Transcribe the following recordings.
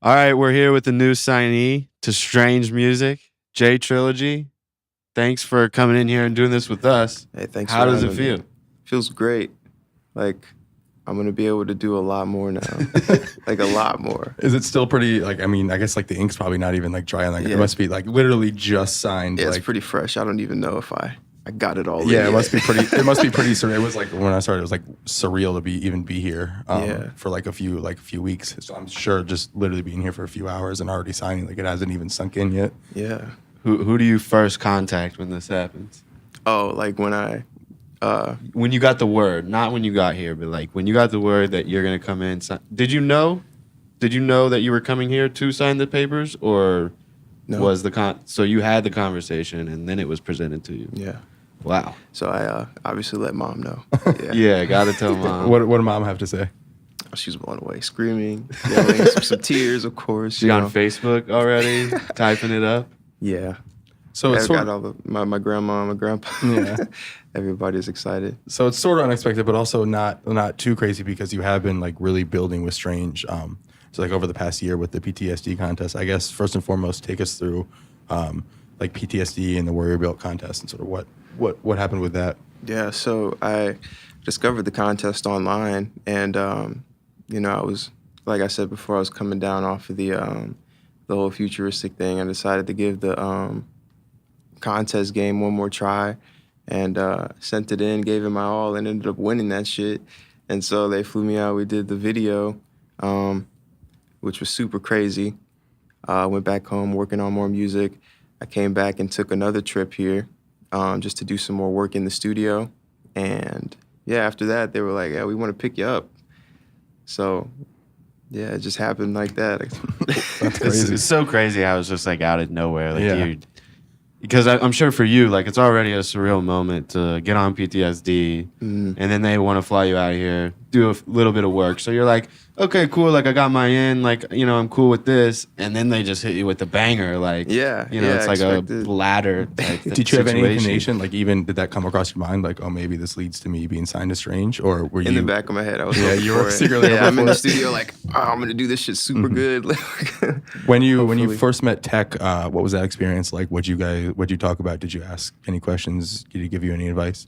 All right, we're here with the new signee to Strange Music, Trilogy. Thanks for coming in here and doing this with us. Hey, thanks How for does it having me. feel? Feels great. Like, I'm gonna be able to do a lot more now. Like a lot more. Is it still pretty, like, I mean, I guess like the ink's probably not even like dry on like, Yeah. it must be like literally just signed. Yeah, like, it's pretty fresh. I don't even know if I got it all in yeah, yet. it must be pretty surreal. It was like when I started, it was like surreal to be here Yeah. for like a few weeks. So I'm sure just literally being here for a few hours and already signing, like it hasn't even sunk in yet. Yeah. Who do you first contact when this happens? Oh, like When you got the word, not when you got here, but like when you got the word that you're gonna come in. Did you know? Did you know that you were coming here to sign the papers, or No. was so you had the conversation and then it was presented to you? Yeah. Wow. So I obviously let mom know. Yeah. Yeah, gotta tell mom. What did mom have to say? She was blown away, screaming, yelling, some tears, of course. She on Facebook already, typing it up. Yeah. So I it's got all my grandma, my grandpa. Yeah. Everybody's excited. So it's sort of unexpected, but also not too crazy because you have been like really building with Strange. So like over the past year with the PTSD contest, I guess first and foremost, take us through like PTSD and the Warrior Built contest and sort of what happened with that. Yeah, so I discovered the contest online, and I was, like I said before, I was coming down off of the whole futuristic thing. I decided to give the contest game one more try, and sent it in, gave it my all, and ended up winning that shit. And so they flew me out. We did the video, which was super crazy. Went back home working on more music. I came back and took another trip here just to do some more work in the studio. And yeah, after that, they were like, yeah, we want to pick you up. So yeah, it just happened like that. That's crazy. It's so crazy how it's just like out of nowhere. Like, Yeah. dude, because I'm sure for you, like it's already a surreal moment to get on PTSD, and then they want to fly you out here, do a little bit of work. So you're like, okay, cool. Like I got my in. Like I'm cool with this. And then they just hit you with the banger. Like Yeah, it's like expected. a ladder. Type Did you have any situation. inclination? Like, even did that come across your mind? Like, oh, maybe this leads to me being signed to Strange, or were you In the back of my head, I was Yeah, hoping you were for it. secretly Yeah, hoping I'm in for the it. studio like, oh, I'm gonna do this shit super good. When you Hopefully. first met Tech, what was that experience like? What'd you talk about? Did you ask any questions? Did he give you any advice?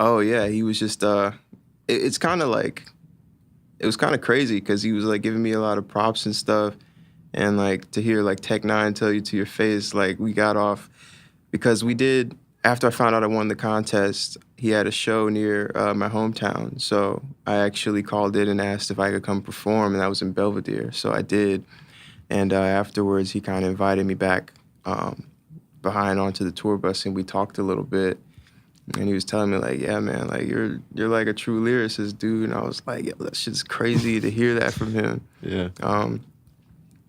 Oh yeah, he was just it's kind of like, it was kind of crazy because he was like giving me a lot of props and stuff, and like to hear like Tech Nine tell you to your face, like we got off because we did, after I found out I won the contest, he had a show near my hometown, so I actually called in and asked if I could come perform, and that was in Belvedere, so I did, and afterwards he kind of invited me back behind onto the tour bus, and we talked a little bit. And he was telling me like, yeah, man, like you're like a true lyricist, dude. And I was like, yeah, that shit's crazy to hear that from him. Yeah.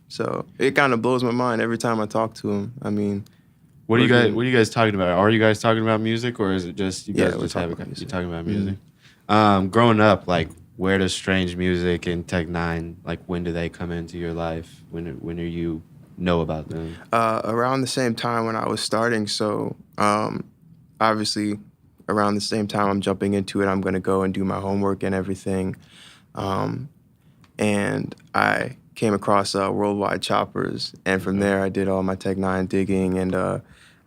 So it kind of blows my mind every time I talk to him. I mean, What are you we're guys? doing- What are you guys talking about? Are you guys talking about music, or is it just you Yeah, guys we're just talking have about you music. talking about music? Growing up, like where does Strange Music and Tech Nine, like when do they come into your life? When are you know about them? around the same time when I was starting. So obviously, around the same time I'm jumping into it, I'm gonna go and do my homework and everything. And I came across Worldwide Choppers, and from there I did all my Tech Nine digging, and I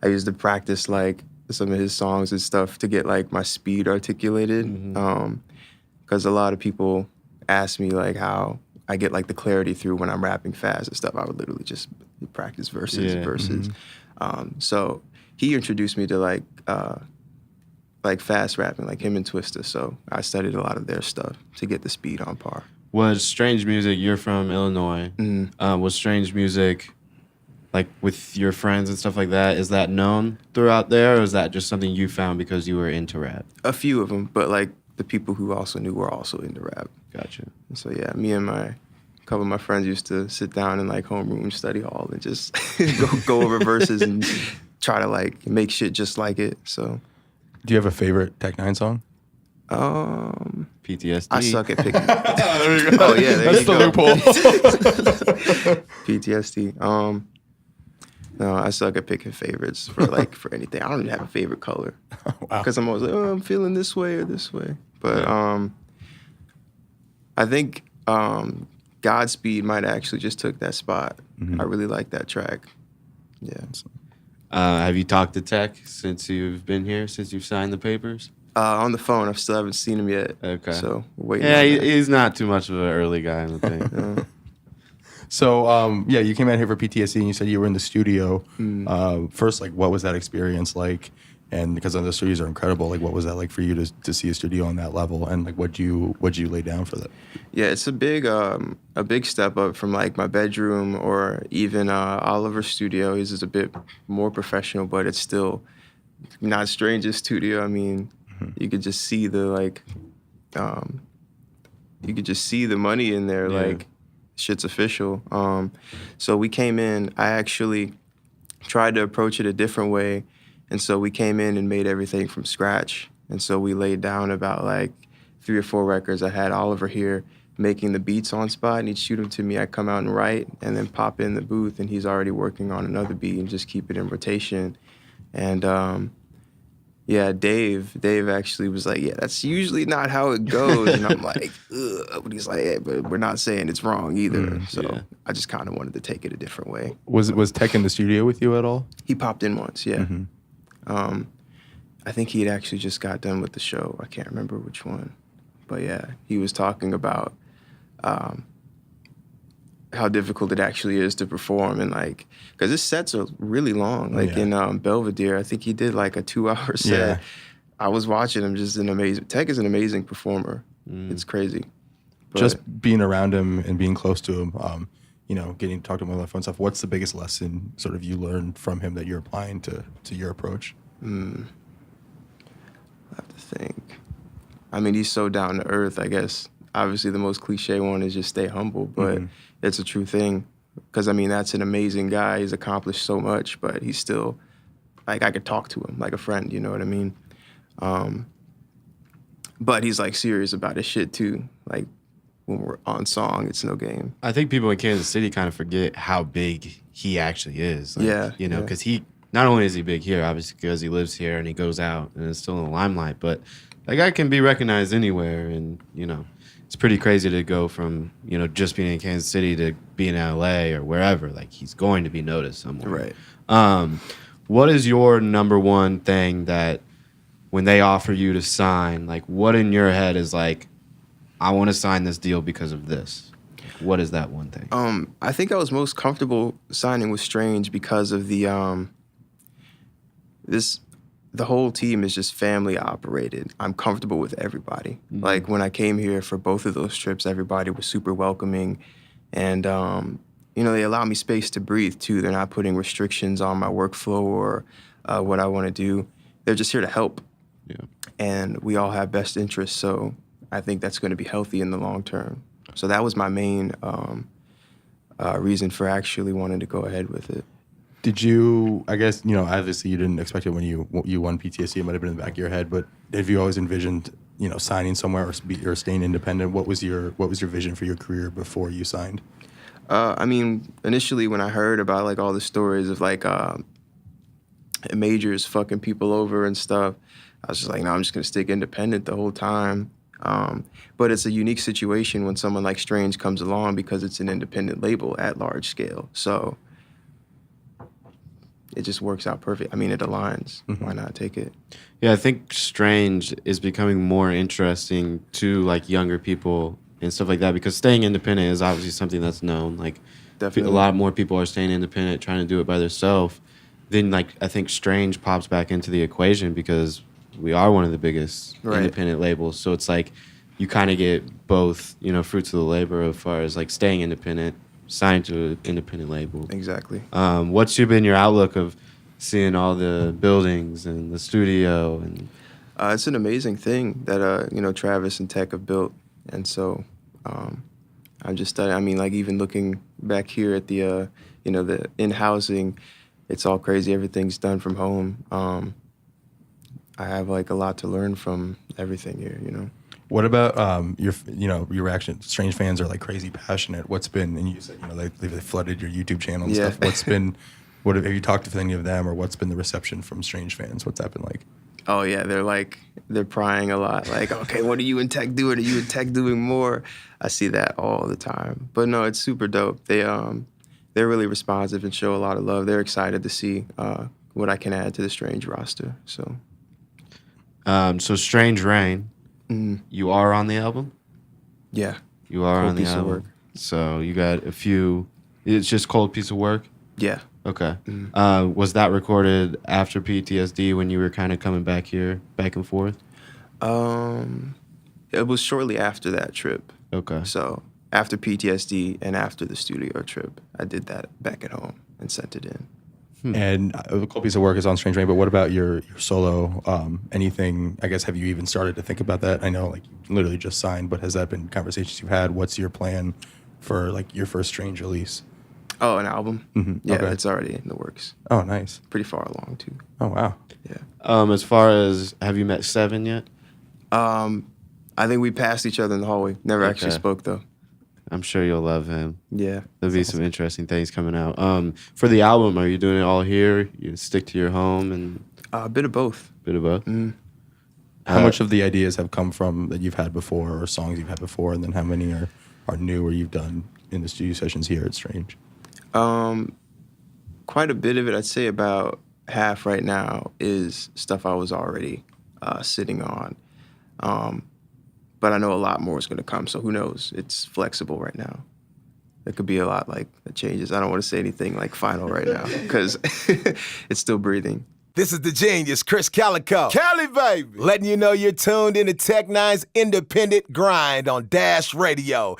used to practice like some of his songs and stuff to get like my speed articulated. Because a lot of people ask me like how I get like the clarity through when I'm rapping fast and stuff. I would literally just practice verses. So he introduced me to like fast rapping, like him and Twista. So I studied a lot of their stuff to get the speed on par. Was Strange Music? You're from Illinois. Was Strange Music like with your friends and stuff like that? Is that known throughout there, or is that just something you found because you were into rap? A few of them, but like the people who also knew were also into rap. Gotcha. And so yeah, me and a couple of my friends used to sit down in like homeroom study hall and just go over verses and try to like make shit just like it. So Do you have a favorite Tech Nine song? PTSD. I suck at picking. There you go. Oh yeah, there That's you the go. loophole. PTSD. No, I suck at picking favorites for anything. I don't even have a favorite color. Wow. Because I'm always like, oh, I'm feeling this way or this way. But I think Godspeed might actually just took that spot. I really like that track. Yeah. Have you talked to Tech since you've been here, since you've signed the papers? On the phone, I still haven't seen him yet. Okay. So we're waiting. Yeah, on that. he's not too much of an early guy, I don't think. So, yeah, you came out here for PTSD and you said you were in the studio. First, like, what was that experience like? And because the studios are incredible, like, what was that like for you to see a studio on that level? And like, what'd you lay down for that? Yeah, it's a big step up from like my bedroom or even Oliver's studio. His is a bit more professional, but it's still not Strange's studio. I mean, you could just see the money in there. Yeah. Like, shit's official. So we came in. I actually tried to approach it a different way, and so we came in and made everything from scratch. And so we laid down about like 3 or 4 records. I had Oliver here making the beats on spot, and he'd shoot them to me. I'd come out and write, and then pop in the booth, and he's already working on another beat and just keep it in rotation. And yeah, Dave actually was like, yeah, that's usually not how it goes. And I'm like, ugh. But he's like, yeah, but we're not saying it's wrong either. So I just kind of wanted to take it a different way. Was Tech in the studio with you at all? He popped in once, yeah. I think he had actually just got done with the show. I can't remember which one. But yeah, he was talking about how difficult it actually is to perform, and like, because his sets are really long. Like in Belvedere, I think he did like a 2-hour set. Yeah. I was watching him, just an amazing. Tech is an amazing performer. It's crazy. But Just being around him and being close to him, you know, getting to talk to him on the phone stuff. What's the biggest lesson sort of you learned from him that you're applying to your approach? I have to think. I mean, he's so down to earth, I guess. Obviously, the most cliche one is just stay humble, but it's a true thing. Because, I mean, that's an amazing guy. He's accomplished so much, but he's still, like, I could talk to him like a friend, you know what I mean? But he's, like, serious about his shit, too. Like, when we're on song, it's no game. I think people in Kansas City kind of forget how big he actually is. Like, Yeah, You know, yeah. because he, not only is he big here, obviously because he lives here and he goes out and is still in the limelight, but that guy can be recognized anywhere. And, you know, it's pretty crazy to go from, you know, just being in Kansas City to being in LA or wherever. Like, he's going to be noticed somewhere. Right. What is your number one thing that when they offer you to sign, like, what in your head is like, I want to sign this deal because of this? What is that one thing? I think I was most comfortable signing with Strange because of the the whole team is just family operated. I'm comfortable with everybody. Like when I came here for both of those trips, everybody was super welcoming, and you know, they allow me space to breathe too. They're not putting restrictions on my workflow or what I want to do. They're just here to help. Yeah. And we all have best interests, so I think that's going to be healthy in the long term. So that was my main reason for actually wanting to go ahead with it. Did you, I guess, you know, obviously you didn't expect it when you won PTSD, it might have been in the back of your head, but have you always envisioned, you know, signing somewhere or staying independent? What was your vision for your career before you signed? I mean, initially when I heard about like all the stories of like majors fucking people over and stuff, I was just like, no, I'm just gonna stick independent the whole time. But it's a unique situation when someone like Strange comes along because it's an independent label at large scale. So it just works out perfect. I mean, it aligns. Why not take it? Yeah, I think Strange is becoming more interesting to like younger people and stuff like that, because staying independent is obviously something that's known. Like, Definitely. a lot more people are staying independent, trying to do it by themselves. Then, like, I think Strange pops back into the equation because we are one of the biggest independent labels. So it's like you kind of get both, you know, fruits of the labor as far as like staying independent, signed to an independent label. Exactly. What's been your outlook of seeing all the buildings and the studio? And It's an amazing thing that you know, Travis and Tech have built, and so I'm just I mean, like even looking back here at the you know, the in housing, it's all crazy. Everything's done from home. I have like a lot to learn from everything here, you know. What about your reaction? Strange fans are like crazy passionate. What's been, and you said, you know, they flooded your YouTube channel and stuff. Have you talked to any of them, or what's been the reception from Strange fans? What's that been like? Oh yeah, they're prying a lot. Like, okay, what are you in tech doing? Are you in tech doing more? I see that all the time. But no, it's super dope. They're really responsive and show a lot of love. They're excited to see what I can add to the Strange roster. So, so Strange Rain, you are on the album. Yeah, You are Cold on the piece of album. work. So you got a few. It's just Cold Piece of Work. yeah. Okay. Was that recorded after PTSD when you were kind of coming back here, back and forth? It was shortly after that trip. Okay. So after PTSD and after the studio trip, I did that back at home and sent it in. And a cool piece of work is on Strange Rain, but what about your solo? Anything, I guess, have you even started to think about that? I know, like, you literally just signed, but has that been conversations you've had? What's your plan for, like, your first Strange release? Oh, an album? Yeah, Okay. it's already in the works. Oh, nice. Pretty far along, too. Oh, wow. Yeah. As far as, have you met Seven yet? I think we passed each other in the hallway. Never actually Okay. spoke, though. I'm sure you'll love him. Yeah. There'll be some interesting things coming out. For the album, are you doing it all here? You stick to your home and A bit of both. bit of both? How much of the ideas have come from that you've had before or songs you've had before, and then how many are new or you've done in the studio sessions here at Strange? Quite a bit of it, I'd say about half right now, is stuff I was already sitting on. But I know a lot more is going to come, so who knows? It's flexible right now. There could be a lot that changes. I don't want to say anything final right now because it's still breathing. This is the genius, Chris Calico. Cali, baby. Letting you know you're tuned into Tech Nine's Independent Grind on Dash Radio.